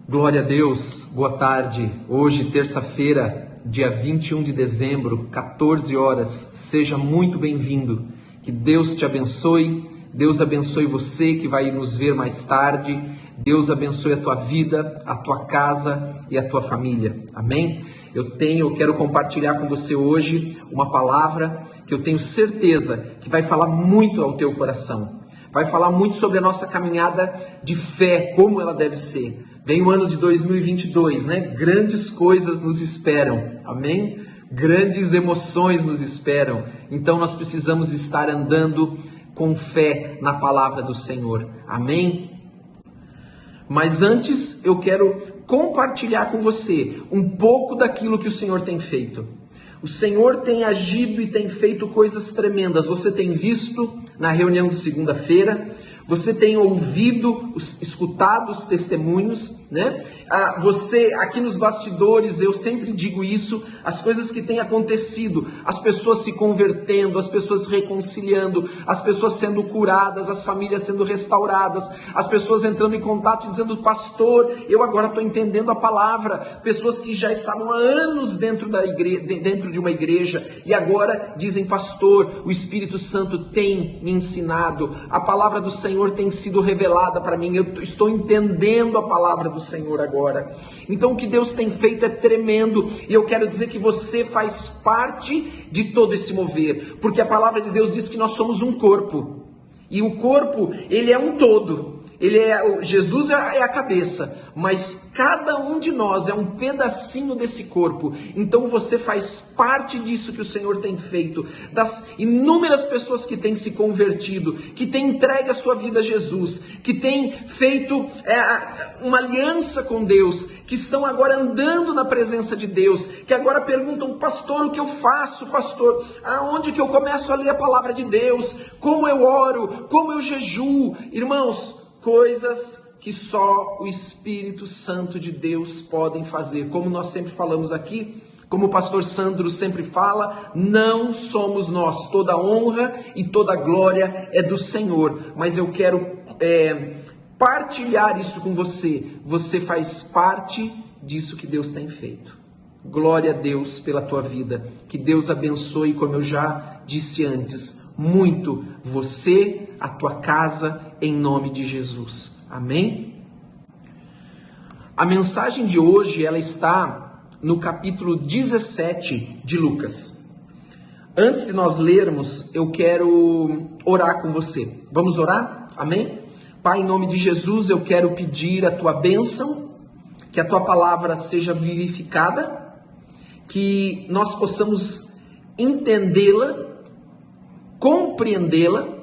Glória a Deus, boa tarde. Hoje, terça-feira, dia 21 de dezembro, 14 horas. Seja muito bem-vindo. Que Deus te abençoe. Deus abençoe você que vai nos ver mais tarde. Deus abençoe a tua vida, a tua casa e a tua família. Amém? Eu quero compartilhar com você hoje uma palavra que eu tenho certeza que vai falar muito ao teu coração. Vai falar muito sobre a nossa caminhada de fé, como ela deve ser. Vem o ano de 2022, né? Grandes coisas nos esperam, amém? Grandes emoções nos esperam. Então nós precisamos estar andando com fé na palavra do Senhor, amém? Mas antes eu quero compartilhar com você um pouco daquilo que o Senhor tem feito. O Senhor tem agido e tem feito coisas tremendas. Você tem visto na reunião de segunda-feira, você tem ouvido, escutado os testemunhos, né? Você, aqui nos bastidores, eu sempre digo isso, as coisas que têm acontecido, as pessoas se convertendo, as pessoas se reconciliando, as pessoas sendo curadas, as famílias sendo restauradas, as pessoas entrando em contato e dizendo, pastor, eu agora estou entendendo a palavra, pessoas que já estavam há anos dentro de uma igreja e agora dizem, pastor, o Espírito Santo tem me ensinado, a palavra do Senhor tem sido revelada para mim, eu estou entendendo a palavra do Senhor agora. Então o que Deus tem feito é tremendo, e eu quero dizer que você faz parte de todo esse mover, porque a palavra de Deus diz que nós somos um corpo, e o corpo, ele é um todo, Jesus é a cabeça, mas cada um de nós é um pedacinho desse corpo. Então você faz parte disso que o Senhor tem feito, das inúmeras pessoas que têm se convertido, que têm entregue a sua vida a Jesus, que têm feito uma aliança com Deus, que estão agora andando na presença de Deus, que agora perguntam, pastor, o que eu faço, pastor? Aonde que eu começo a ler a palavra de Deus? Como eu oro? Como eu jejuo? Irmãos, coisas que só o Espírito Santo de Deus podem fazer. Como nós sempre falamos aqui, como o pastor Sandro sempre fala, não somos nós. Toda honra e toda glória é do Senhor. Mas eu quero partilhar isso com você. Você faz parte disso que Deus tem feito. Glória a Deus pela tua vida. Que Deus abençoe, como eu já disse antes, muito você, a tua casa, em nome de Jesus. Amém? A mensagem de hoje, ela está no capítulo 17 de Lucas. Antes de nós lermos, eu quero orar com você. Vamos orar? Amém? Pai, em nome de Jesus, eu quero pedir a tua bênção, que a tua palavra seja vivificada, que nós possamos entendê-la, compreendê-la,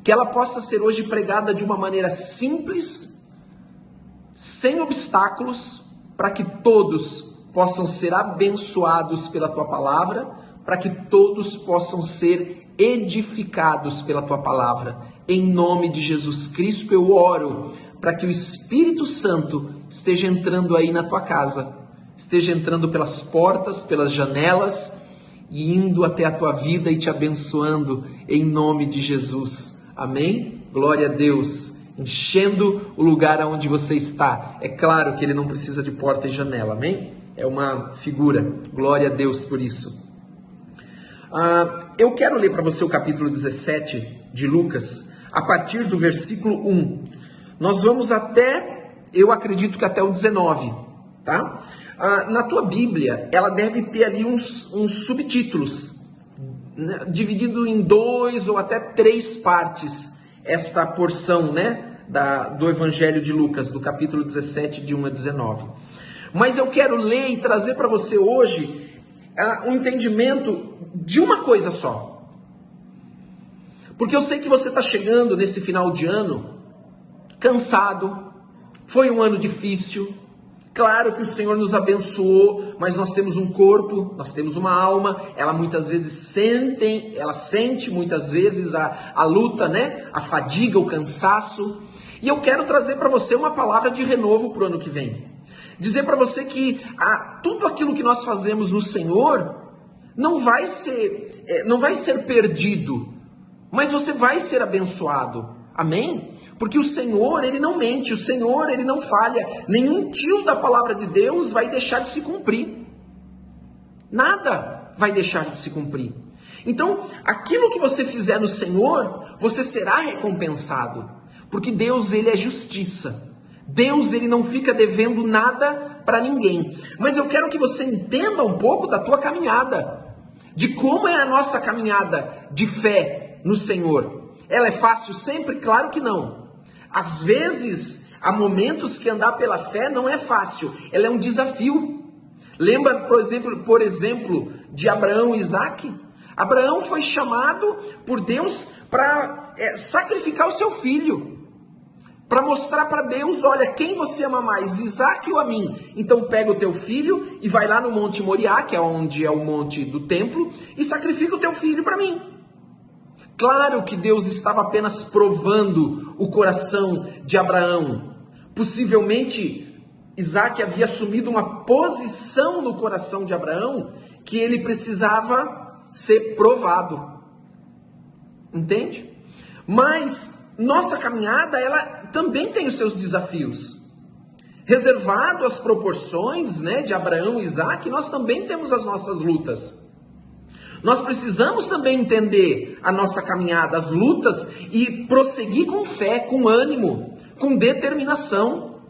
que ela possa ser hoje pregada de uma maneira simples, sem obstáculos, para que todos possam ser abençoados pela tua palavra, para que todos possam ser edificados pela tua palavra. Em nome de Jesus Cristo eu oro, para que o Espírito Santo esteja entrando aí na tua casa, esteja entrando pelas portas, pelas janelas, e indo até a tua vida e te abençoando em nome de Jesus. Amém? Glória a Deus. Enchendo o lugar onde você está. É claro que ele não precisa de porta e janela, amém? É uma figura. Glória a Deus por isso. Eu quero ler para você o capítulo 17 de Lucas, a partir do versículo 1. Nós vamos eu acredito que até o 19, tá? Na tua Bíblia, ela deve ter ali uns subtítulos, né, dividido em 2 ou até 3 partes, esta porção, né, do Evangelho de Lucas, do capítulo 17, de 1 a 19. Mas eu quero ler e trazer para você hoje um entendimento de uma coisa só. Porque eu sei que você está chegando nesse final de ano cansado, foi um ano difícil. Claro que o Senhor nos abençoou, mas nós temos um corpo, nós temos uma alma, ela muitas vezes sente muitas vezes a luta, né? A fadiga, o cansaço. E eu quero trazer para você uma palavra de renovo para o ano que vem. Dizer para você que tudo aquilo que nós fazemos no Senhor não vai ser perdido, mas você vai ser abençoado. Amém? Porque o Senhor, Ele não mente, o Senhor, Ele não falha. Nenhum tio da palavra de Deus vai deixar de se cumprir. Nada vai deixar de se cumprir. Então, aquilo que você fizer no Senhor, você será recompensado. Porque Deus, Ele é justiça. Deus, Ele não fica devendo nada para ninguém. Mas eu quero que você entenda um pouco da tua caminhada. De como é a nossa caminhada de fé no Senhor. Ela é fácil sempre? Claro que não. Às vezes, há momentos que andar pela fé não é fácil. Ela é um desafio. Lembra, por exemplo, de Abraão e Isaque? Abraão foi chamado por Deus para sacrificar o seu filho. Para mostrar para Deus, olha, quem você ama mais, Isaque ou a mim? Então pega o teu filho e vai lá no Monte Moriá, que é onde é o monte do templo, e sacrifica o teu filho para mim. Claro que Deus estava apenas provando o coração de Abraão. Possivelmente, Isaque havia assumido uma posição no coração de Abraão que ele precisava ser provado. Entende? Mas nossa caminhada, ela também tem os seus desafios. Reservado às proporções, de Abraão e Isaque, nós também temos as nossas lutas. Nós precisamos também entender a nossa caminhada, as lutas, e prosseguir com fé, com ânimo, com determinação.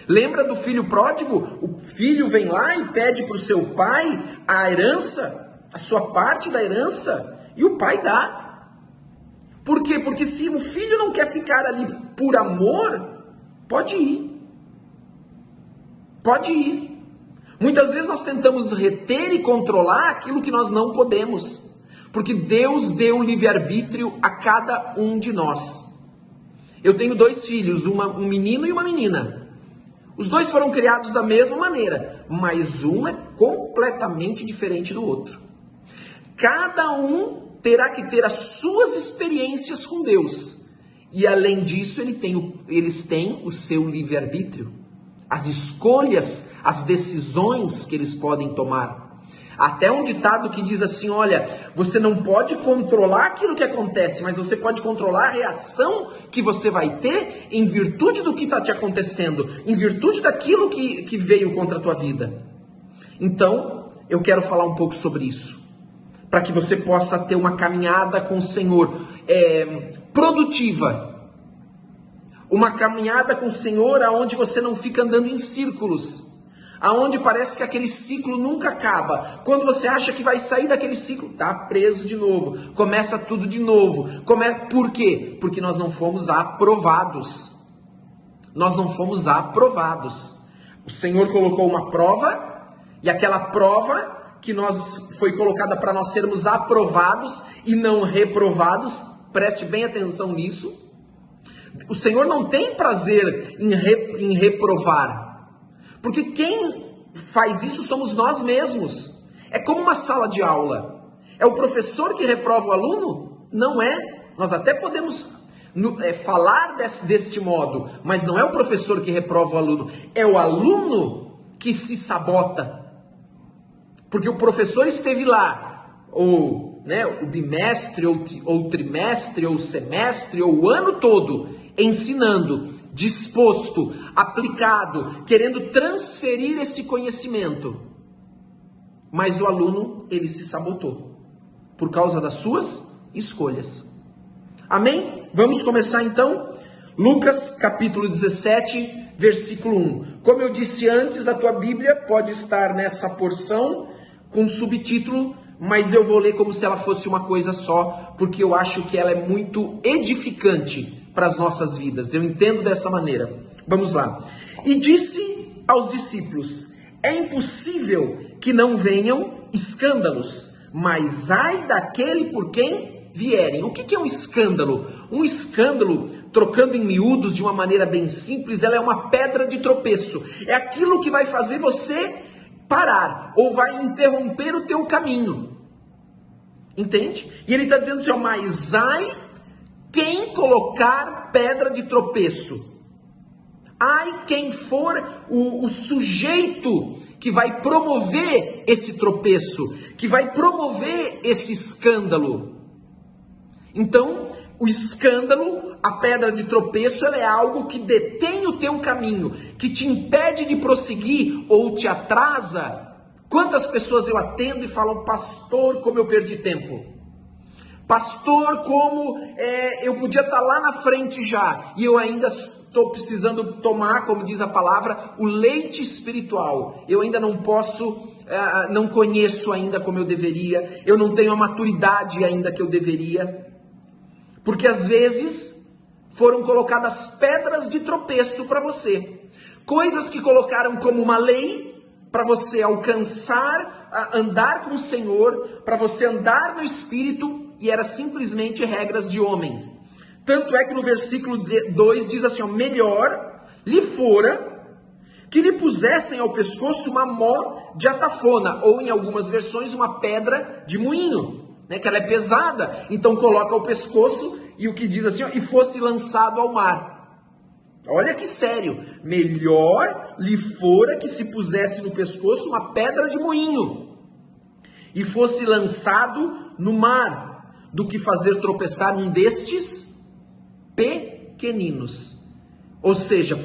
Lembra do filho pródigo? O filho vem lá e pede para o seu pai a herança, a sua parte da herança, e o pai dá. Por quê? Porque se o filho não quer ficar ali por amor, pode ir. Pode ir. Muitas vezes nós tentamos reter e controlar aquilo que nós não podemos, porque Deus deu livre-arbítrio a cada um de nós. Eu tenho 2 filhos, um menino e uma menina. Os 2 foram criados da mesma maneira, mas um é completamente diferente do outro. Cada um terá que ter as suas experiências com Deus, e além disso eles têm o seu livre-arbítrio. As escolhas, as decisões que eles podem tomar. Até um ditado que diz assim, olha, você não pode controlar aquilo que acontece, mas você pode controlar a reação que você vai ter em virtude do que está te acontecendo, em virtude daquilo que veio contra a tua vida. Então, eu quero falar um pouco sobre isso, para que você possa ter uma caminhada com o Senhor produtiva. Uma caminhada com o Senhor aonde você não fica andando em círculos, aonde parece que aquele ciclo nunca acaba. Quando você acha que vai sair daquele ciclo, está preso de novo, começa tudo de novo. Por quê? Porque nós não fomos aprovados. Nós não fomos aprovados. O Senhor colocou uma prova, e aquela prova que foi colocada para nós sermos aprovados e não reprovados, preste bem atenção nisso. O Senhor não tem prazer em reprovar, porque quem faz isso somos nós mesmos. É como uma sala de aula. É o professor que reprova o aluno? Não é. Nós até podemos falar deste modo, mas não é o professor que reprova o aluno, é o aluno que se sabota. Porque o professor esteve lá, ou o bimestre, ou trimestre, ou semestre, ou o ano todo, ensinando, disposto, aplicado, querendo transferir esse conhecimento. Mas o aluno, ele se sabotou, por causa das suas escolhas. Amém? Vamos começar então? Lucas capítulo 17, versículo 1. Como eu disse antes, a tua Bíblia pode estar nessa porção com subtítulo, mas eu vou ler como se ela fosse uma coisa só, porque eu acho que ela é muito edificante para as nossas vidas. Eu entendo dessa maneira. Vamos lá. E disse aos discípulos, é impossível que não venham escândalos, mas ai daquele por quem vierem. O que é um escândalo? Um escândalo, trocando em miúdos de uma maneira bem simples, ela é uma pedra de tropeço. É aquilo que vai fazer você parar, ou vai interromper o teu caminho. Entende? E ele está dizendo assim, mas ai quem colocar pedra de tropeço. Ai quem for o sujeito que vai promover esse tropeço, que vai promover esse escândalo. Então, o escândalo, a pedra de tropeço ela é algo que detém o teu caminho, que te impede de prosseguir ou te atrasa. Quantas pessoas eu atendo e falam, pastor, como eu perdi tempo. Pastor, como eu podia estar lá na frente já, e eu ainda estou precisando tomar, como diz a palavra, o leite espiritual. Eu ainda não posso, não conheço ainda como eu deveria, eu não tenho a maturidade ainda que eu deveria. Porque às vezes foram colocadas pedras de tropeço para você. Coisas que colocaram como uma lei para você alcançar, andar com o Senhor, para você andar no Espírito, e era simplesmente regras de homem. Tanto é que no versículo 2 diz assim, ó, melhor lhe fora que lhe pusessem ao pescoço uma mó de atafona, ou em algumas versões uma pedra de moinho, né, que ela é pesada, então coloca ao pescoço, e o que diz assim, ó, e fosse lançado ao mar. Olha que sério, melhor lhe fora que se pusesse no pescoço uma pedra de moinho, e fosse lançado no mar, do que fazer tropeçar um destes pequeninos. Ou seja,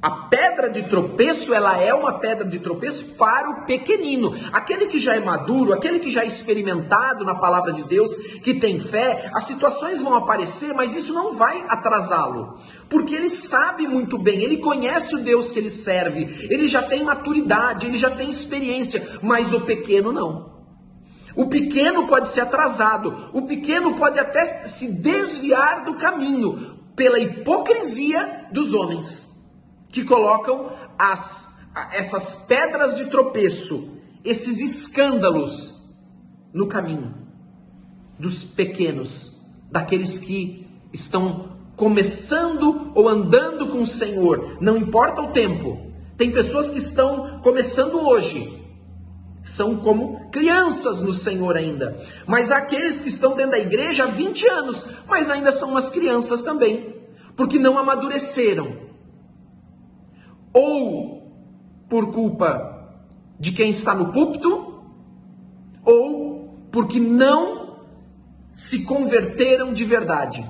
a pedra de tropeço, ela é uma pedra de tropeço para o pequenino. Aquele que já é maduro, aquele que já é experimentado na palavra de Deus, que tem fé, as situações vão aparecer, mas isso não vai atrasá-lo. Porque ele sabe muito bem, ele conhece o Deus que ele serve, ele já tem maturidade, ele já tem experiência, mas o pequeno não. O pequeno pode ser atrasado, o pequeno pode até se desviar do caminho pela hipocrisia dos homens, que colocam essas pedras de tropeço, esses escândalos no caminho dos pequenos, daqueles que estão começando ou andando com o Senhor, não importa o tempo. Tem pessoas que estão começando hoje, são como crianças no Senhor ainda. Mas há aqueles que estão dentro da igreja há 20 anos, mas ainda são umas crianças também, porque não amadureceram. Ou por culpa de quem está no púlpito, ou porque não se converteram de verdade.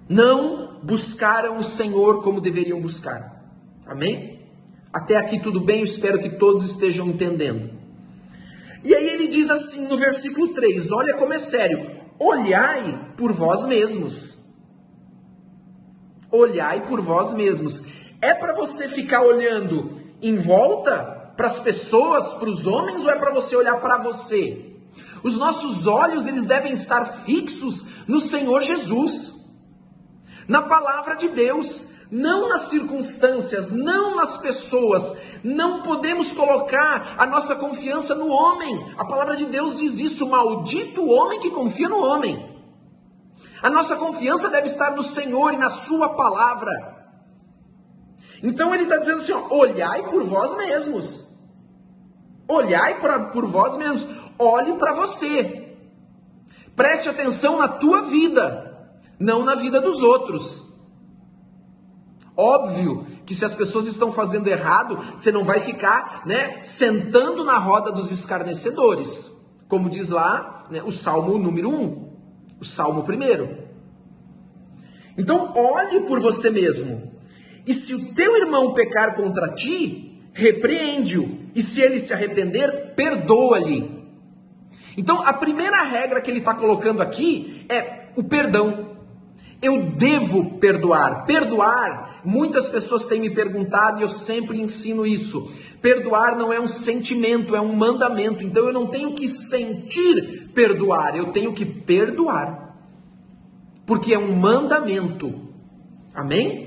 Não buscaram o Senhor como deveriam buscar. Amém? Até aqui tudo bem, eu espero que todos estejam entendendo. E aí ele diz assim no versículo 3, olha como é sério, olhai por vós mesmos. Olhai por vós mesmos. É para você ficar olhando em volta para as pessoas, para os homens, ou é para você olhar para você? Os nossos olhos, eles devem estar fixos no Senhor Jesus, na palavra de Deus, não nas circunstâncias, não nas pessoas. Não podemos colocar a nossa confiança no homem. A palavra de Deus diz isso, maldito o homem que confia no homem. A nossa confiança deve estar no Senhor e na sua palavra. Então ele está dizendo assim, ó, olhai por vós mesmos. Olhai por vós mesmos. Olhe para você. Preste atenção na tua vida, não na vida dos outros. Óbvio que se as pessoas estão fazendo errado, você não vai ficar, sentando na roda dos escarnecedores. Como diz lá, o Salmo número 1, o Salmo 1. Então, olhe por você mesmo. E se o teu irmão pecar contra ti, repreende-o. E se ele se arrepender, perdoa-lhe. Então, a primeira regra que ele está colocando aqui é o perdão. Eu devo perdoar. Perdoar, muitas pessoas têm me perguntado e eu sempre ensino isso. Perdoar não é um sentimento, é um mandamento. Então eu não tenho que sentir perdoar, eu tenho que perdoar. Porque é um mandamento. Amém?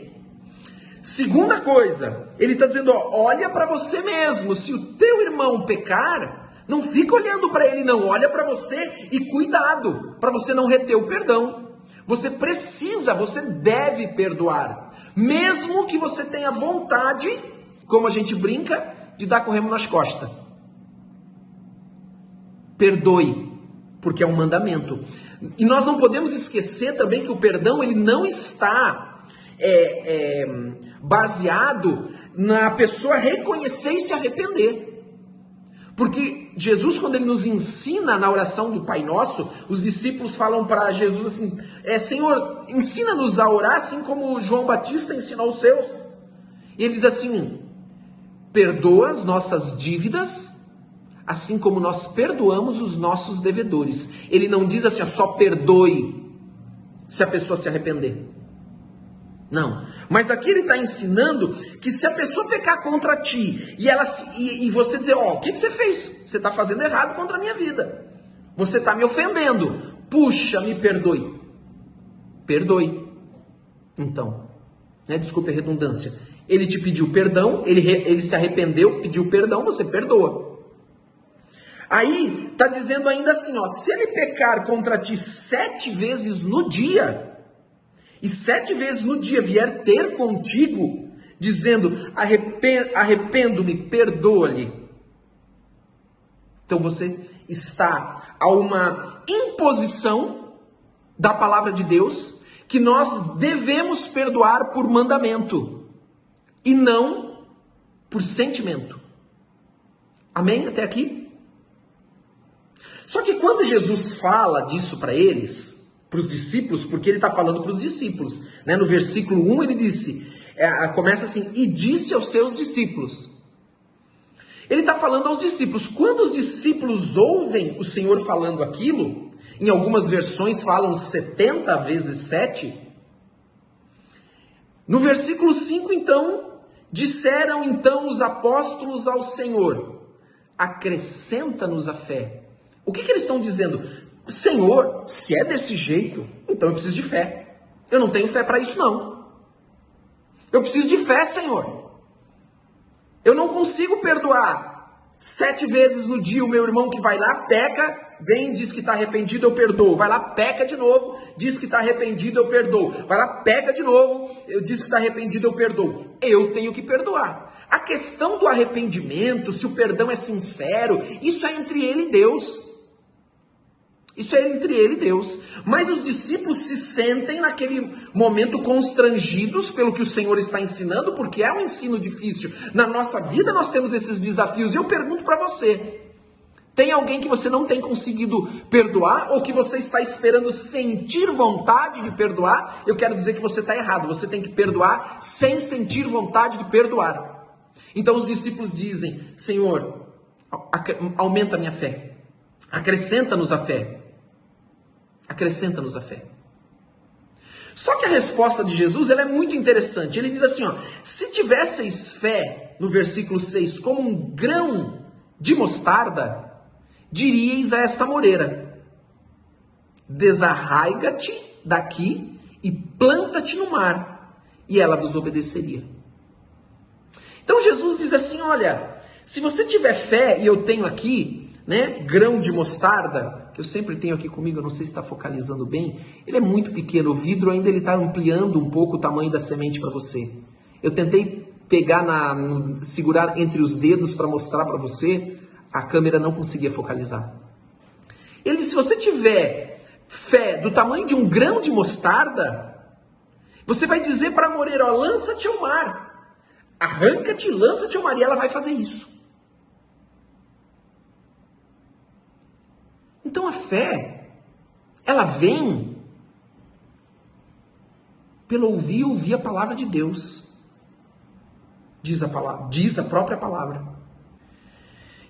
Segunda coisa, ele está dizendo, olha para você mesmo. Se o teu irmão pecar, não fica olhando para ele não, olha para você e cuidado, para você não reter o perdão. Você precisa, você deve perdoar. Mesmo que você tenha vontade, como a gente brinca, de dar com o remo nas costas. Perdoe, porque é um mandamento. E nós não podemos esquecer também que o perdão ele não está baseado na pessoa reconhecer e se arrepender. Porque Jesus, quando ele nos ensina na oração do Pai Nosso, os discípulos falam para Jesus assim, Senhor, ensina-nos a orar assim como João Batista ensinou os seus. E ele diz assim, perdoa as nossas dívidas, assim como nós perdoamos os nossos devedores. Ele não diz assim, só perdoe se a pessoa se arrepender. Não. Mas aqui ele está ensinando que se a pessoa pecar contra ti e você dizer, o que você fez? Você está fazendo errado contra a minha vida. Você está me ofendendo. Puxa, me perdoe. Perdoe. Então, desculpe a redundância. Ele te pediu perdão, ele se arrependeu, pediu perdão, você perdoa. Aí, está dizendo ainda assim, se ele pecar contra ti 7 vezes no dia, e 7 vezes no dia vier ter contigo, dizendo, arrependo-me, perdoa-lhe. Então você está a uma imposição da palavra de Deus, que nós devemos perdoar por mandamento, e não por sentimento. Amém? Até aqui? Só que quando Jesus fala disso para eles, para os discípulos, porque ele está falando para os discípulos, no versículo 1 ele disse, começa assim, e disse aos seus discípulos. Ele está falando aos discípulos. Quando os discípulos ouvem o Senhor falando aquilo, em algumas versões falam 70 vezes 7, no versículo 5 então, disseram então os apóstolos ao Senhor, acrescenta-nos a fé. O que eles estão dizendo? Senhor, se é desse jeito, então eu preciso de fé. Eu não tenho fé para isso não. Eu preciso de fé, Senhor. Eu não consigo perdoar 7 vezes no dia o meu irmão que vai lá, peca, vem, diz que está arrependido, eu perdoo. Vai lá, peca de novo, diz que está arrependido, eu perdoo. Vai lá, peca de novo, diz que está arrependido, eu perdoo. Eu tenho que perdoar. A questão do arrependimento, se o perdão é sincero, isso é entre ele e Deus. Isso é entre ele e Deus. Mas os discípulos se sentem naquele momento constrangidos pelo que o Senhor está ensinando, porque é um ensino difícil. Na nossa vida nós temos esses desafios. E eu pergunto para você, tem alguém que você não tem conseguido perdoar? Ou que você está esperando sentir vontade de perdoar? Eu quero dizer que você está errado. Você tem que perdoar sem sentir vontade de perdoar. Então os discípulos dizem, Senhor, aumenta a minha fé. Acrescenta-nos a fé. Acrescenta-nos a fé. Só que a resposta de Jesus ela é muito interessante. Ele diz assim, se tivesseis fé, no versículo 6, como um grão de mostarda, diríeis a esta moreira, desarraiga-te daqui e planta-te no mar, e ela vos obedeceria. Então Jesus diz assim, olha, se você tiver fé, e eu tenho aqui, grão de mostarda, que eu sempre tenho aqui comigo, eu não sei se está focalizando bem, ele é muito pequeno, o vidro ainda está ampliando um pouco o tamanho da semente para você. Eu tentei pegar, segurar entre os dedos para mostrar para você, a câmera não conseguia focalizar. Ele diz, se você tiver fé do tamanho de um grão de mostarda, você vai dizer para a moreira, lança-te ao mar, arranca-te, lança-te ao mar, e ela vai fazer isso. Então a fé, ela vem pelo ouvir a palavra de Deus. Diz a própria palavra.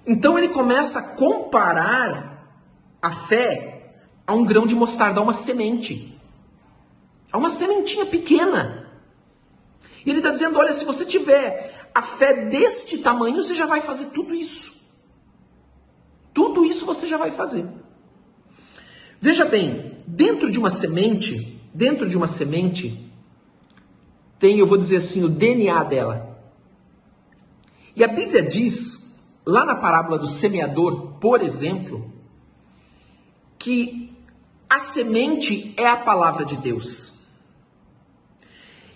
Então ele começa a comparar a fé a um grão de mostarda, a uma semente. A uma sementinha pequena. E ele está dizendo, olha, se você tiver a fé deste tamanho, você já vai fazer tudo isso. Tudo isso você já vai fazer. Veja bem, dentro de uma semente tem, eu vou dizer assim, o DNA dela. E a Bíblia diz, lá na parábola do semeador, por exemplo, que a semente é a palavra de Deus.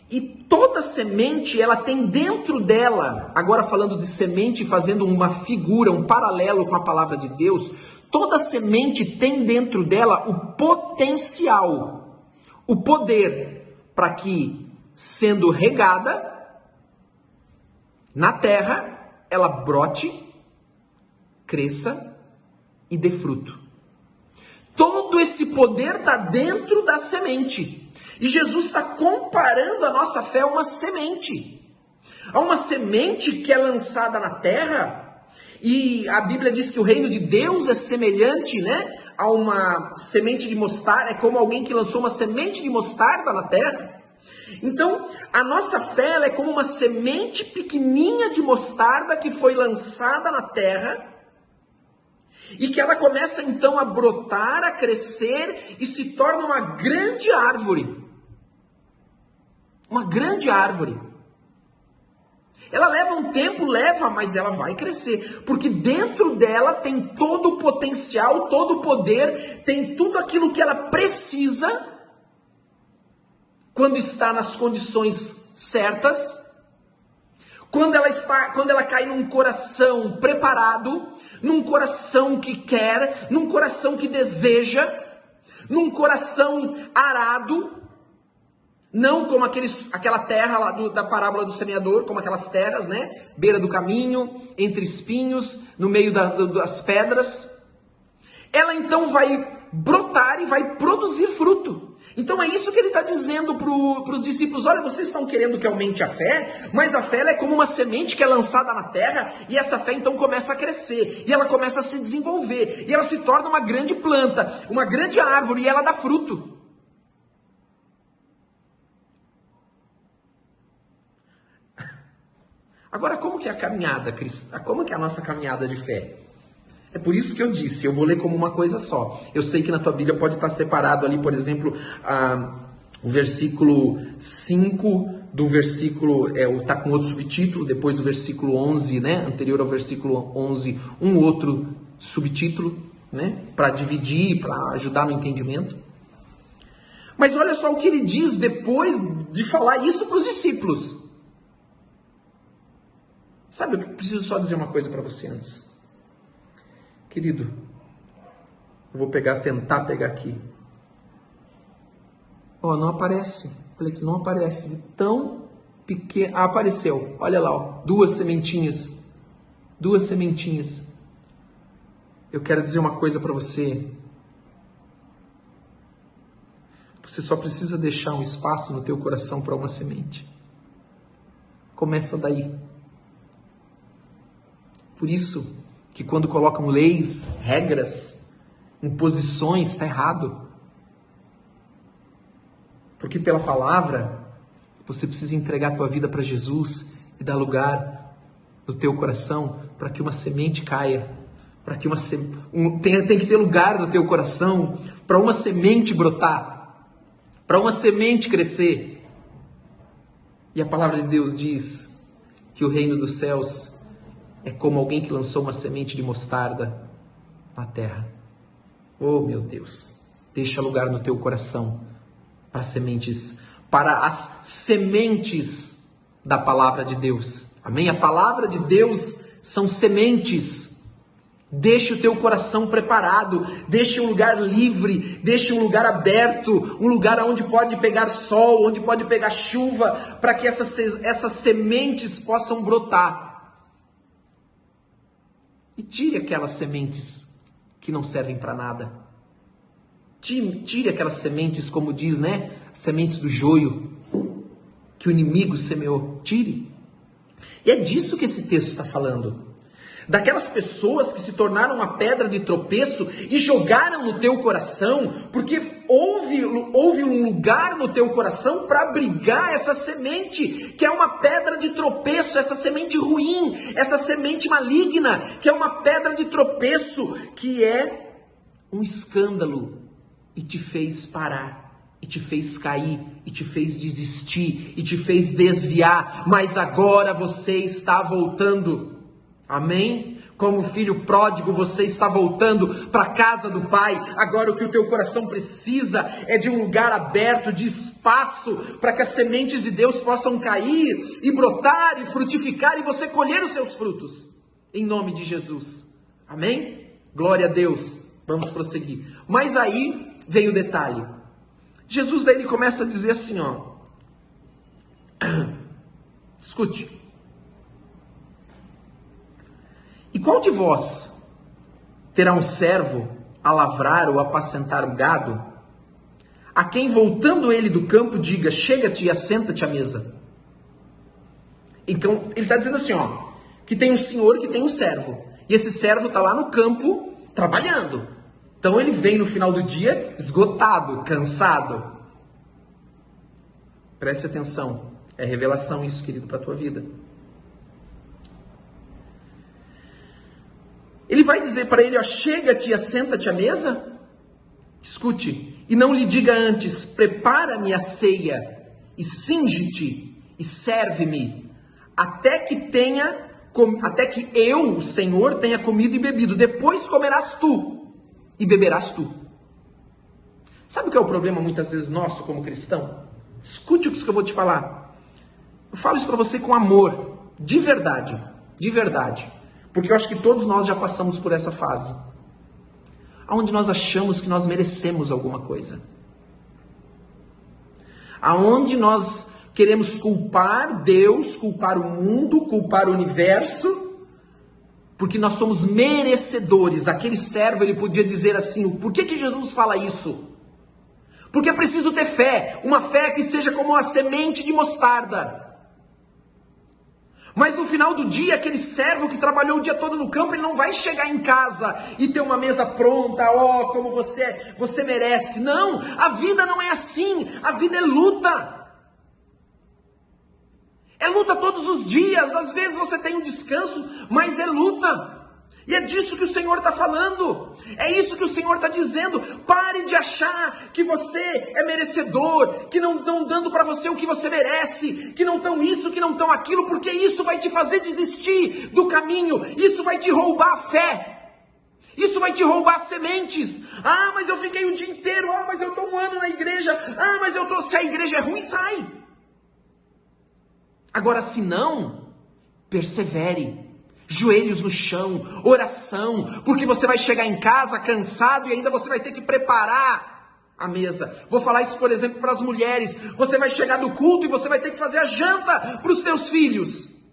E toda semente, ela tem dentro dela, agora falando de semente, fazendo uma figura, um paralelo com a palavra de Deus, toda semente tem dentro dela o potencial, o poder, para que, sendo regada na terra, ela brote, cresça e dê fruto. Todo esse poder está dentro da semente. E Jesus está comparando a nossa fé a uma semente. A uma semente que é lançada na terra. E a Bíblia diz que o reino de Deus é semelhante, a uma semente de mostarda. É como alguém que lançou uma semente de mostarda na terra. Então, a nossa fé ela é como uma semente pequenininha de mostarda que foi lançada na terra e que ela começa então a brotar, a crescer e se torna uma grande árvore. Uma grande árvore. Ela leva um tempo, mas ela vai crescer, porque dentro dela tem todo o potencial, todo o poder, tem tudo aquilo que ela precisa quando está nas condições certas, quando ela cai num coração preparado, num coração que quer, num coração que deseja, num coração arado, não como aquela terra lá da parábola do semeador, como aquelas terras, beira do caminho, entre espinhos, no meio das pedras. Ela então vai brotar e vai produzir fruto. Então é isso que ele está dizendo para os discípulos. Olha, vocês estão querendo que aumente a fé, mas a fé ela é como uma semente que é lançada na terra, e essa fé então começa a crescer, e ela começa a se desenvolver, e ela se torna uma grande planta, uma grande árvore, e ela dá fruto. Agora, como que é a caminhada cristã? Como que é a nossa caminhada de fé? É por isso que eu disse, eu vou ler como uma coisa só. Eu sei que na tua Bíblia pode estar separado ali, por exemplo, o versículo 5 do versículo, está com outro subtítulo, depois do versículo 11, anterior ao versículo 11, um outro subtítulo, para dividir, para ajudar no entendimento. Mas olha só o que ele diz depois de falar isso para os discípulos. Sabe, eu preciso só dizer uma coisa para você antes. Querido, eu vou tentar pegar aqui. Não aparece. Olha aqui, não aparece. De tão pequeno. Apareceu. Olha lá, 2 sementinhas. 2 sementinhas. Eu quero dizer uma coisa para você. Você só precisa deixar um espaço no teu coração para uma semente. Começa daí. Por isso que quando colocam leis, regras, imposições, está errado. Porque pela palavra, você precisa entregar a tua vida para Jesus e dar lugar no teu coração para que uma semente caia. Para que tem que ter lugar no teu coração para uma semente brotar, para uma semente crescer. E a palavra de Deus diz que o reino dos céus é como alguém que lançou uma semente de mostarda na terra. Oh, meu Deus, deixa lugar no teu coração para as sementes da palavra de Deus. Amém? A palavra de Deus são sementes. Deixe o teu coração preparado, deixe um lugar livre, deixe um lugar aberto, um lugar onde pode pegar sol, onde pode pegar chuva, para que essas sementes possam brotar. E tire aquelas sementes que não servem para nada. Tire aquelas sementes, como diz, sementes do joio, que o inimigo semeou. Tire. E é disso que esse texto está falando. Daquelas pessoas que se tornaram uma pedra de tropeço e jogaram no teu coração, porque houve um lugar no teu coração para abrigar essa semente, que é uma pedra de tropeço, essa semente ruim, essa semente maligna, que é uma pedra de tropeço, que é um escândalo, e te fez parar, e te fez cair, e te fez desistir, e te fez desviar, mas agora você está voltando. Amém? Como filho pródigo, você está voltando para a casa do Pai. Agora o que o teu coração precisa é de um lugar aberto, de espaço, para que as sementes de Deus possam cair e brotar e frutificar e você colher os seus frutos. Em nome de Jesus. Amém? Glória a Deus. Vamos prosseguir. Mas aí vem o detalhe. Jesus daí ele começa a dizer assim, escute. E qual de vós, terá um servo a lavrar ou apacentar o gado, a quem, voltando ele do campo, diga: chega-te e assenta-te à mesa. Então, ele está dizendo assim, que tem um senhor, que tem um servo. E esse servo está lá no campo, trabalhando. Então, ele vem no final do dia, esgotado, cansado. Preste atenção. É revelação isso, querido, para a tua vida. Ele vai dizer para ele, chega-te e assenta-te à mesa. Escute, e não lhe diga antes: prepara-me a ceia, e cinge-te, e serve-me, até que eu, o Senhor, tenha comido e bebido. Depois comerás tu, e beberás tu. Sabe o que é o problema muitas vezes nosso como cristão? Escute o que eu vou te falar. Eu falo isso para você com amor, de verdade, porque eu acho que todos nós já passamos por essa fase, aonde nós achamos que nós merecemos alguma coisa, aonde nós queremos culpar Deus, culpar o mundo, culpar o universo, porque nós somos merecedores. Aquele servo, ele podia dizer assim: por que Jesus fala isso? Porque é preciso ter fé, uma fé que seja como a semente de mostarda. Mas no final do dia, aquele servo que trabalhou o dia todo no campo, ele não vai chegar em casa e ter uma mesa pronta, como você merece. Não, a vida não é assim, a vida é luta. É luta todos os dias, às vezes você tem um descanso, mas é luta. E é disso que o Senhor está falando, é isso que o Senhor está dizendo. Pare de achar que você é merecedor, que não estão dando para você o que você merece, que não estão isso, que não estão aquilo, porque isso vai te fazer desistir do caminho, isso vai te roubar a fé, isso vai te roubar sementes. Mas eu fiquei o dia inteiro, mas eu estou um ano na igreja, se a igreja é ruim, sai. Agora, se não, persevere. Joelhos no chão, oração, porque você vai chegar em casa cansado e ainda você vai ter que preparar a mesa. Vou falar isso, por exemplo, para as mulheres. Você vai chegar do culto e você vai ter que fazer a janta para os teus filhos.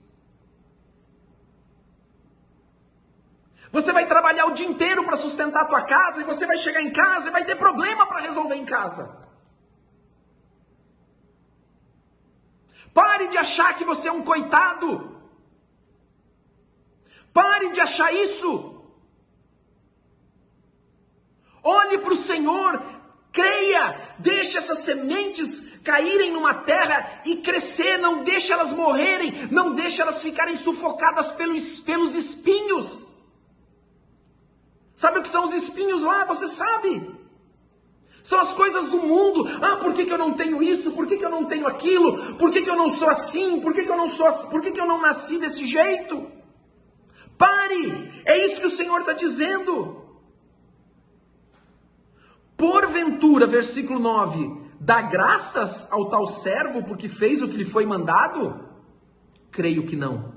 Você vai trabalhar o dia inteiro para sustentar a tua casa e você vai chegar em casa e vai ter problema para resolver em casa. Pare de achar que você é um coitado. Pare de achar isso. Olhe para o Senhor, creia, deixe essas sementes caírem numa terra e crescer, não deixe elas morrerem, não deixe elas ficarem sufocadas pelos espinhos. Sabe o que são os espinhos lá? Você sabe. São as coisas do mundo. Por que eu não tenho isso? Por que eu não tenho aquilo? Por que eu não sou assim? Por que eu não sou assim? Por que eu não nasci desse jeito? Pare! É isso que o Senhor está dizendo. Porventura, versículo 9, dá graças ao tal servo porque fez o que lhe foi mandado? Creio que não.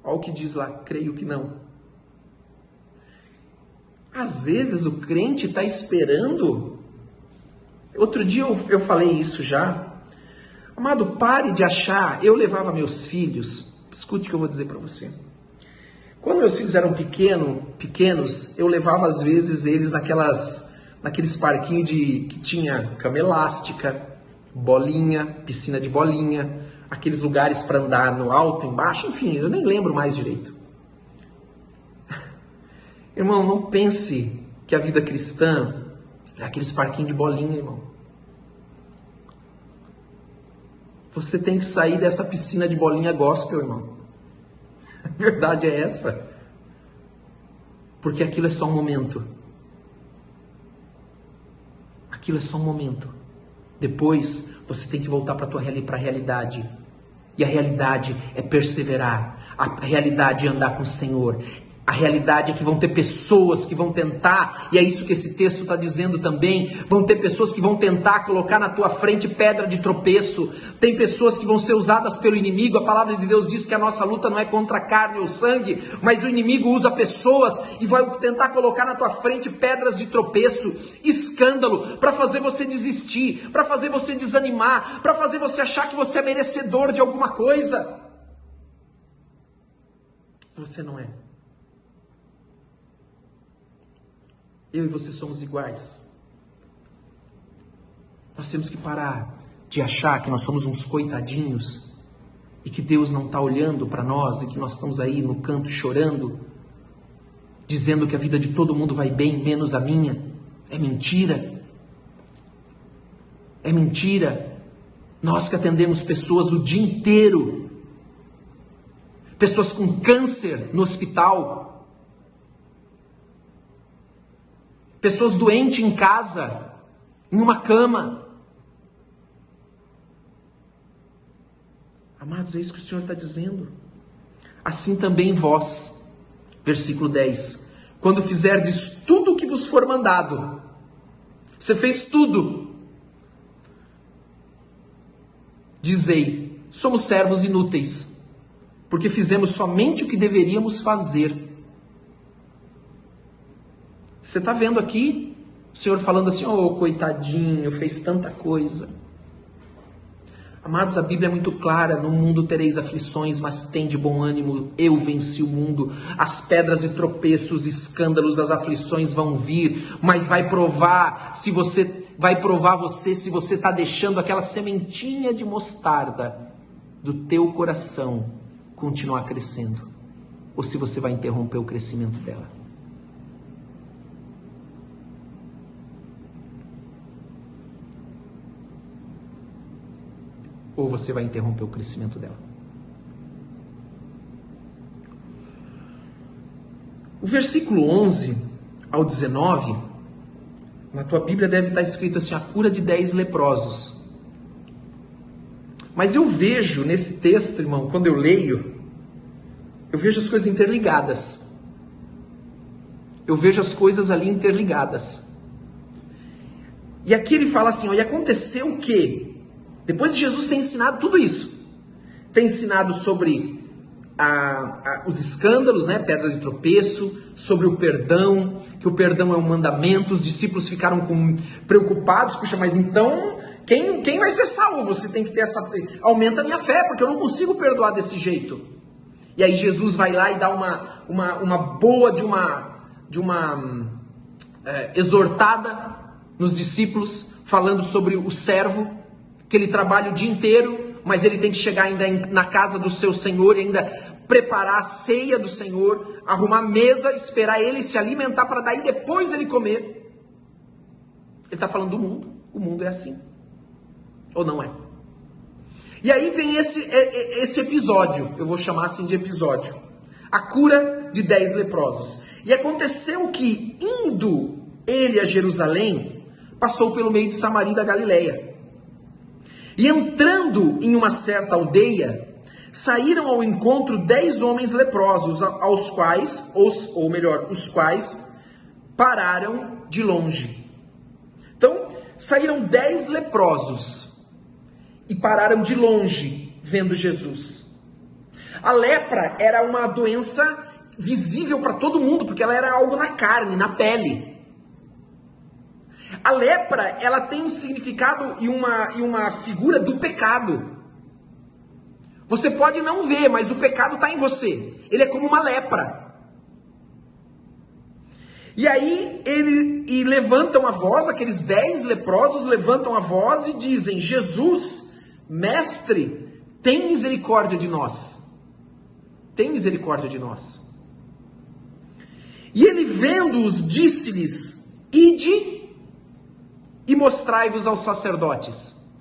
Olha o que diz lá, creio que não. Às vezes o crente está esperando. Outro dia eu falei isso já. Amado, pare de achar. Eu levava meus filhos, escute o que eu vou dizer para você. Quando meus filhos eram pequenos, eu levava às vezes eles naqueles parquinhos que tinha cama elástica, bolinha, piscina de bolinha, aqueles lugares para andar no alto, embaixo, enfim, eu nem lembro mais direito. Irmão, não pense que a vida cristã é aqueles parquinhos de bolinha, irmão. Você tem que sair dessa piscina de bolinha gospel, irmão. A verdade é essa. Porque aquilo é só um momento. Aquilo é só um momento. Depois você tem que voltar para a realidade. E a realidade é perseverar. A realidade é andar com o Senhor. A realidade é que vão ter pessoas que vão tentar, e é isso que esse texto está dizendo também, vão ter pessoas que vão tentar colocar na tua frente pedra de tropeço, tem pessoas que vão ser usadas pelo inimigo. A palavra de Deus diz que a nossa luta não é contra a carne ou sangue, mas o inimigo usa pessoas e vai tentar colocar na tua frente pedras de tropeço, escândalo, para fazer você desistir, para fazer você desanimar, para fazer você achar que você é merecedor de alguma coisa. Você não é. Eu e você somos iguais. Nós temos que parar de achar que nós somos uns coitadinhos e que Deus não está olhando para nós e que nós estamos aí no canto chorando, dizendo que a vida de todo mundo vai bem, menos a minha. É mentira. É mentira. Nós que atendemos pessoas o dia inteiro, pessoas com câncer no hospital, pessoas doentes em casa, em uma cama. Amados, é isso que o Senhor está dizendo. Assim também vós, versículo 10, quando fizerdes tudo o que vos for mandado, você fez tudo, dizei, somos servos inúteis, porque fizemos somente o que deveríamos fazer. Você está vendo aqui o Senhor falando assim, oh, coitadinho, fez tanta coisa. Amados, a Bíblia é muito clara, no mundo tereis aflições, mas tende bom ânimo, eu venci o mundo. As pedras de tropeço, os escândalos, as aflições vão vir, mas vai provar se você está deixando aquela sementinha de mostarda do teu coração continuar crescendo, ou se você vai interromper o crescimento dela. Ou você vai interromper o crescimento dela. O versículo 11 ao 19, na tua Bíblia deve estar escrito assim, a cura de 10 leprosos. Mas eu vejo nesse texto, irmão, quando eu leio, eu vejo as coisas interligadas. Eu vejo as coisas ali interligadas. E aqui ele fala assim, ó, e aconteceu o quê? Depois de Jesus ter ensinado tudo isso, tem ensinado sobre os escândalos, né, pedra de tropeço, sobre o perdão, que o perdão é um mandamento, os discípulos ficaram preocupados, puxa, mas então, quem vai ser salvo? Você tem que ter aumenta a minha fé, porque eu não consigo perdoar desse jeito. E aí Jesus vai lá e dá uma boa de uma exortada nos discípulos, falando sobre o servo, que ele trabalha o dia inteiro, mas ele tem que chegar ainda na casa do seu Senhor e ainda preparar a ceia do Senhor, arrumar a mesa, esperar ele se alimentar para daí depois ele comer. Ele está falando do mundo. O mundo é assim. Ou não é? E aí vem esse episódio, eu vou chamar assim de episódio. A cura de 10 leprosos. E aconteceu que, indo ele a Jerusalém, passou pelo meio de Samaria e da Galileia. E entrando em uma certa aldeia, saíram ao encontro 10 homens leprosos, os quais pararam de longe. Então, saíram 10 leprosos e pararam de longe, vendo Jesus. A lepra era uma doença visível para todo mundo, porque ela era algo na carne, na pele. A lepra, ela tem um significado e uma figura do pecado. Você pode não ver, mas o pecado está em você. Ele é como uma lepra. E aí, levantam a voz, aqueles 10 leprosos levantam a voz e dizem, Jesus, mestre, tem misericórdia de nós. Tem misericórdia de nós. E ele vendo-os, disse-lhes, ide e mostrai-vos aos sacerdotes.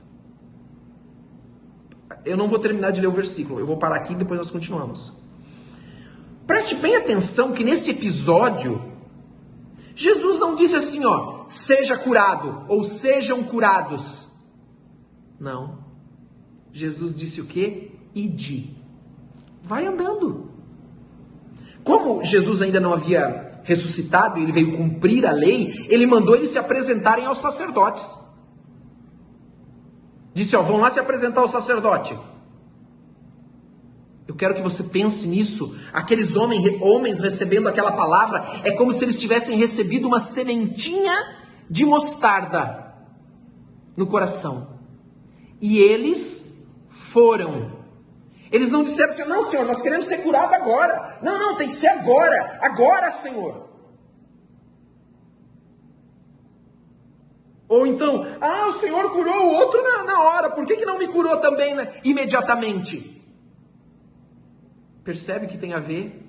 Eu não vou terminar de ler o versículo, eu vou parar aqui e depois nós continuamos. Preste bem atenção que nesse episódio, Jesus não disse assim, ó, seja curado, ou sejam curados. Não. Jesus disse o quê? Ide. Vai andando. Como Jesus ainda não havia ressuscitado, ele veio cumprir a lei, ele mandou eles se apresentarem aos sacerdotes. Disse, ó, vão lá se apresentar ao sacerdote. Eu quero que você pense nisso. Aqueles homens recebendo aquela palavra, é como se eles tivessem recebido uma sementinha de mostarda no coração. E eles foram. Eles não disseram assim, não, Senhor, nós queremos ser curados agora. Não, tem que ser agora. Agora, Senhor. Ou então, o Senhor curou o outro na hora, por que não me curou também, né, imediatamente? Percebe que tem a ver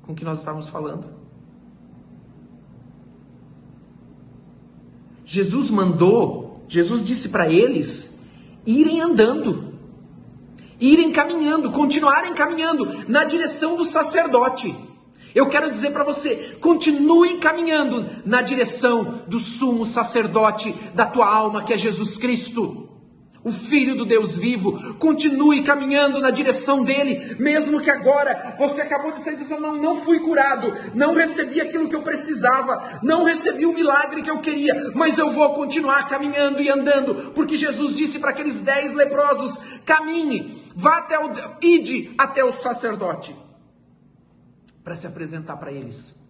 com o que nós estávamos falando? Jesus disse para eles irem andando, irem caminhando, continuarem caminhando na direção do sacerdote. Eu quero dizer para você, continue caminhando na direção do sumo sacerdote da tua alma, que é Jesus Cristo, o Filho do Deus vivo. Continue caminhando na direção dele, mesmo que agora você acabou de sair dizendo, não fui curado, não recebi aquilo que eu precisava, não recebi o milagre que eu queria, mas eu vou continuar caminhando e andando, porque Jesus disse para aqueles 10 leprosos, caminhe, ide até o sacerdote, para se apresentar para eles.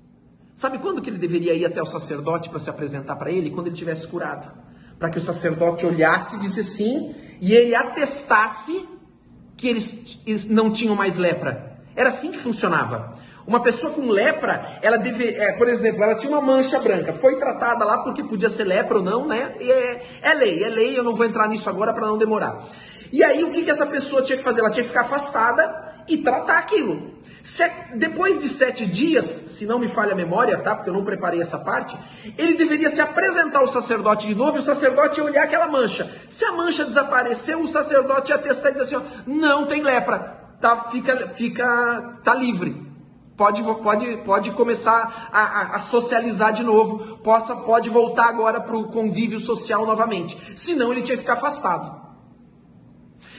Sabe quando que ele deveria ir até o sacerdote para se apresentar para ele? Quando ele tivesse curado. Para que o sacerdote olhasse e disse sim, e ele atestasse que eles não tinham mais lepra. Era assim que funcionava. Uma pessoa com lepra, por exemplo, ela tinha uma mancha branca, foi tratada lá porque podia ser lepra ou não, né? É lei, eu não vou entrar nisso agora para não demorar. E aí o que essa pessoa tinha que fazer? Ela tinha que ficar afastada e tratar aquilo. Depois de 7 dias, se não me falha a memória, tá? Porque eu não preparei essa parte, ele deveria se apresentar ao sacerdote de novo, e o sacerdote ia olhar aquela mancha. Se a mancha desapareceu, o sacerdote ia atestar e dizer assim, não tem lepra, tá livre. Pode começar a socializar de novo, pode voltar agora para o convívio social novamente. Senão ele tinha que ficar afastado.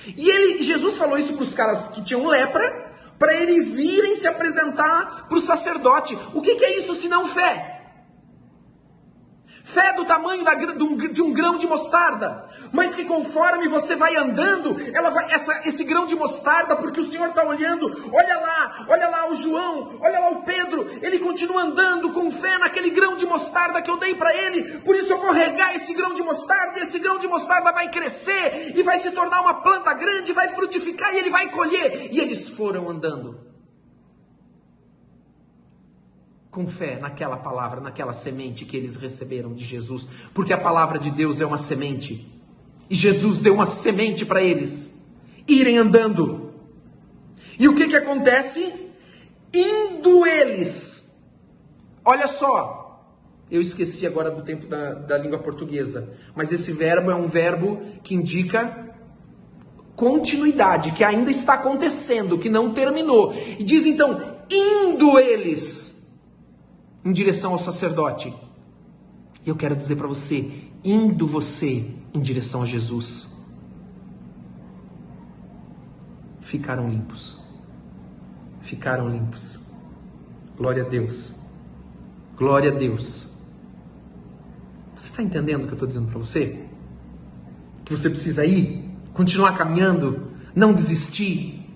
E Jesus falou isso para os caras que tinham lepra, para eles irem se apresentar para o sacerdote. O que é isso senão fé? Fé do tamanho de um grão de mostarda, mas que conforme você vai andando, esse grão de mostarda, porque o Senhor está olhando, olha lá o João, olha lá o Pedro, ele continua andando com fé naquele grão de mostarda que eu dei para ele, por isso eu vou regar esse grão de mostarda, e esse grão de mostarda vai crescer, e vai se tornar uma planta grande, vai frutificar, e ele vai colher, e eles foram andando. Com fé naquela palavra, naquela semente que eles receberam de Jesus. Porque a palavra de Deus é uma semente. E Jesus deu uma semente para eles irem andando. E o que acontece? Indo eles. Olha só. Eu esqueci agora do tempo da língua portuguesa. Mas esse verbo é um verbo que indica continuidade, que ainda está acontecendo, que não terminou. E diz então, indo eles em direção ao sacerdote. Eu quero dizer para você, indo você em direção a Jesus, ficaram limpos. Ficaram limpos. Glória a Deus. Glória a Deus. Você está entendendo o que eu estou dizendo para você? Que você precisa ir, continuar caminhando, não desistir.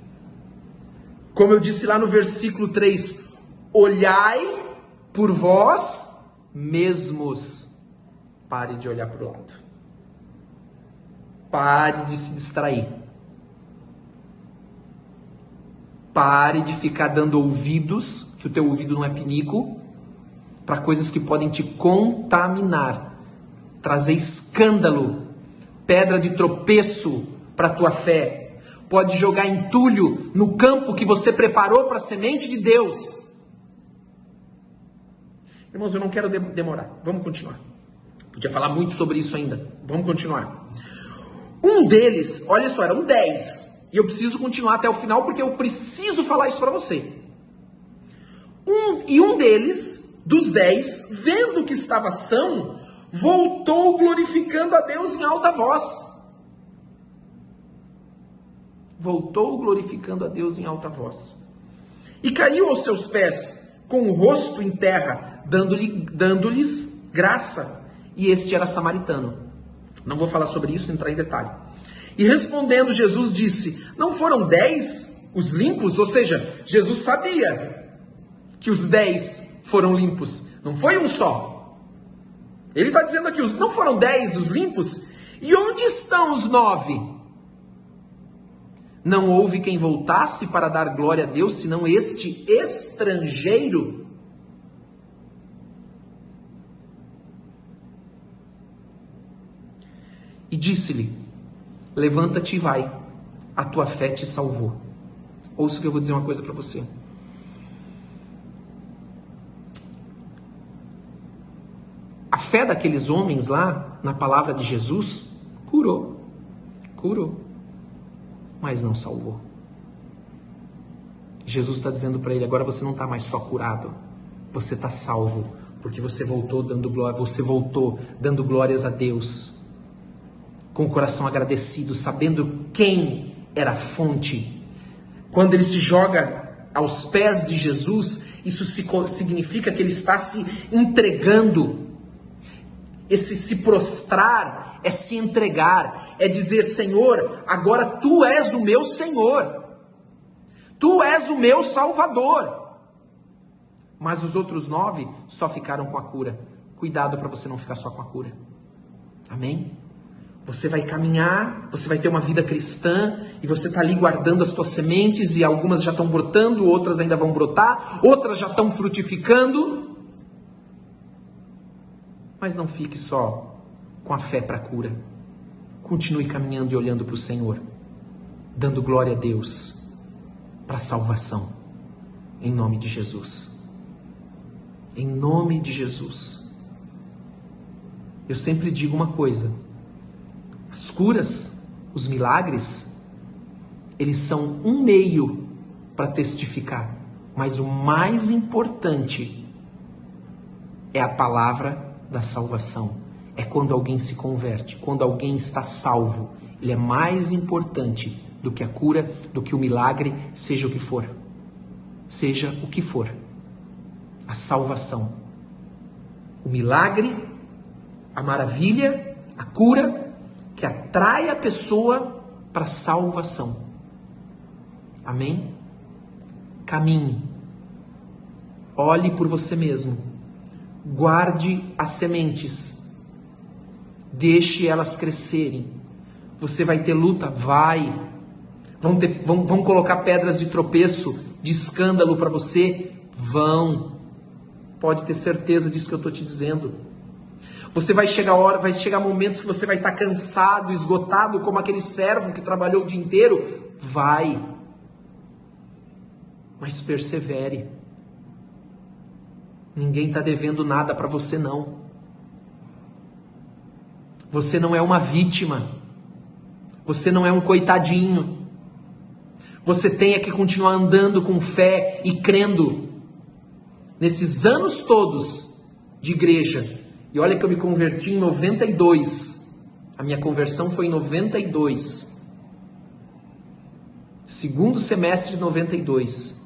Como eu disse lá no versículo 3, olhai por vós mesmos. Pare de olhar para o lado. Pare de se distrair. Pare de ficar dando ouvidos, que o teu ouvido não é pinico, para coisas que podem te contaminar, trazer escândalo, pedra de tropeço para a tua fé. Pode jogar entulho no campo que você preparou para a semente de Deus. Irmãos, eu não quero demorar. Vamos continuar. Podia falar muito sobre isso ainda. Vamos continuar. Um deles, olha só, eram 10. E eu preciso continuar até o final porque eu preciso falar isso para você. Um deles, dos 10, vendo que estava são, voltou glorificando a Deus em alta voz. Voltou glorificando a Deus em alta voz. E caiu aos seus pés, com o rosto em terra, dando-lhes graça. E este era samaritano. Não vou falar sobre isso, entrar em detalhe. E respondendo, Jesus disse, não foram 10 os limpos? Ou seja, Jesus sabia que os 10 foram limpos. Não foi um só. Ele está dizendo aqui, não foram 10 os limpos? E onde estão os 9? Não houve quem voltasse para dar glória a Deus, senão este estrangeiro. e disse-lhe: levanta-te e vai, a tua fé te salvou. Ouça que eu vou dizer uma coisa para você. A fé daqueles homens lá, na palavra de Jesus, curou, mas não salvou. Jesus está dizendo para ele: agora você não está mais só curado, você está salvo, porque você voltou dando glórias a Deus, com o coração agradecido, sabendo quem era a fonte. Quando ele se joga aos pés de Jesus, isso significa que ele está se entregando. Esse se prostrar é se entregar, é dizer: Senhor, agora Tu és o meu Senhor, Tu és o meu Salvador. Mas os outros 9 só ficaram com a cura. Cuidado para você não ficar só com a cura. Amém? Você vai caminhar, você vai ter uma vida cristã, e você está ali guardando as tuas sementes, e algumas já estão brotando, outras ainda vão brotar, outras já estão frutificando. Mas não fique só com a fé para a cura. Continue caminhando e olhando para o Senhor, dando glória a Deus para a salvação, em nome de Jesus. Em nome de Jesus. Eu sempre digo uma coisa: as curas, os milagres, eles são um meio para testificar, mas o mais importante é a palavra da salvação. É quando alguém se converte, quando alguém está salvo. Ele é mais importante do que a cura, do que o milagre, seja o que for. Seja o que for. A salvação. O milagre, a maravilha, a cura, que atrai a pessoa para a salvação. Amém? Caminhe. Olhe por você mesmo. Guarde as sementes. Deixe elas crescerem. Você vai ter luta? Vai. Vão colocar pedras de tropeço, de escândalo para você? Vão. Pode ter certeza disso que eu estou te dizendo. Você vai chegar momentos que você vai estar cansado, esgotado, como aquele servo que trabalhou o dia inteiro. Vai. Mas persevere. Ninguém está devendo nada para você, não. Você não é uma vítima. Você não é um coitadinho. Você tem que continuar andando com fé e crendo. Nesses anos todos de igreja, e olha que eu me converti em 92, a minha conversão foi em 92, segundo semestre de 92,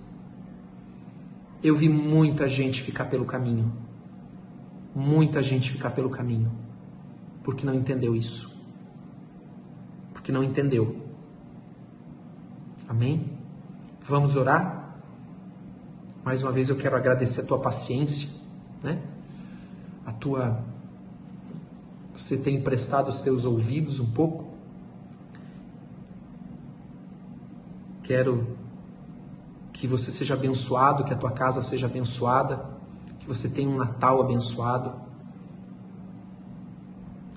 eu vi muita gente ficar pelo caminho, porque não entendeu isso, porque não entendeu. Amém? Vamos orar? Mais uma vez eu quero agradecer a tua paciência, né? Você tem emprestado os teus ouvidos um pouco. Quero que você seja abençoado, que a tua casa seja abençoada, que você tenha um Natal abençoado.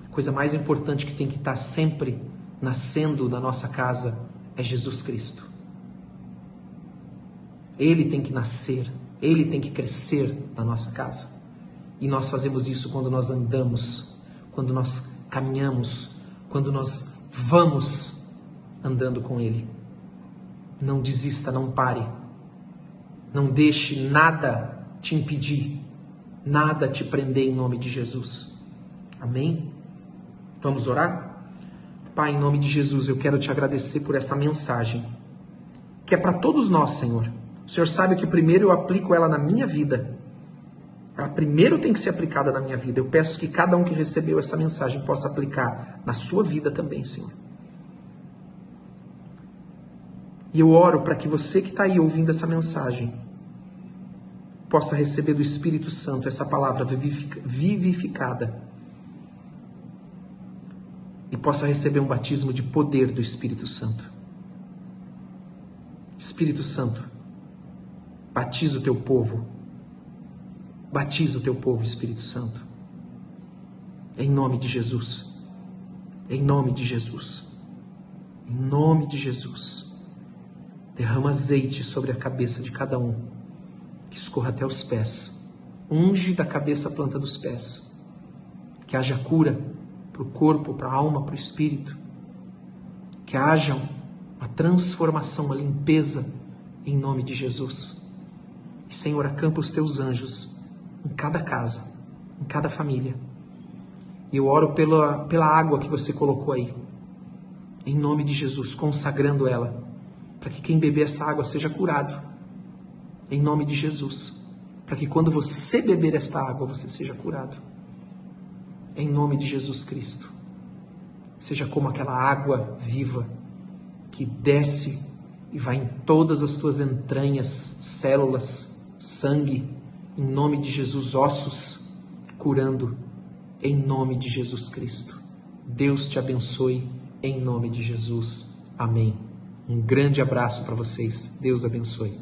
A coisa mais importante que tem que estar sempre nascendo na nossa casa é Jesus Cristo. Ele tem que nascer, Ele tem que crescer na nossa casa. E nós fazemos isso quando nós andamos, quando nós caminhamos, quando nós vamos andando com Ele. Não desista, não pare. Não deixe nada te impedir, nada te prender em nome de Jesus. Amém? Vamos orar? Pai, em nome de Jesus, eu quero te agradecer por essa mensagem, que é para todos nós, Senhor. O Senhor sabe que primeiro eu aplico ela na minha vida. Ela primeiro tem que ser aplicada na minha vida. Eu peço que cada um que recebeu essa mensagem possa aplicar na sua vida também, Senhor. E eu oro para que você que está aí ouvindo essa mensagem possa receber do Espírito Santo essa palavra vivificada e possa receber um batismo de poder do Espírito Santo. Espírito Santo, batiza o teu povo. Batiza o teu povo, Espírito Santo. Em nome de Jesus. Em nome de Jesus. Em nome de Jesus. Derrama azeite sobre a cabeça de cada um, que escorra até os pés. Unge da cabeça a planta dos pés. Que haja cura para o corpo, para a alma, para o espírito. Que haja uma transformação, uma limpeza, em nome de Jesus. E, Senhor, acampa os teus anjos em cada casa, em cada família. E eu oro pela água que você colocou aí, em nome de Jesus, consagrando ela, para que quem beber essa água seja curado, em nome de Jesus, para que quando você beber esta água, você seja curado, em nome de Jesus Cristo. Seja como aquela água viva que desce e vai em todas as tuas entranhas, células, sangue, em nome de Jesus, ossos, curando, em nome de Jesus Cristo. Deus te abençoe, em nome de Jesus. Amém. Um grande abraço para vocês. Deus abençoe.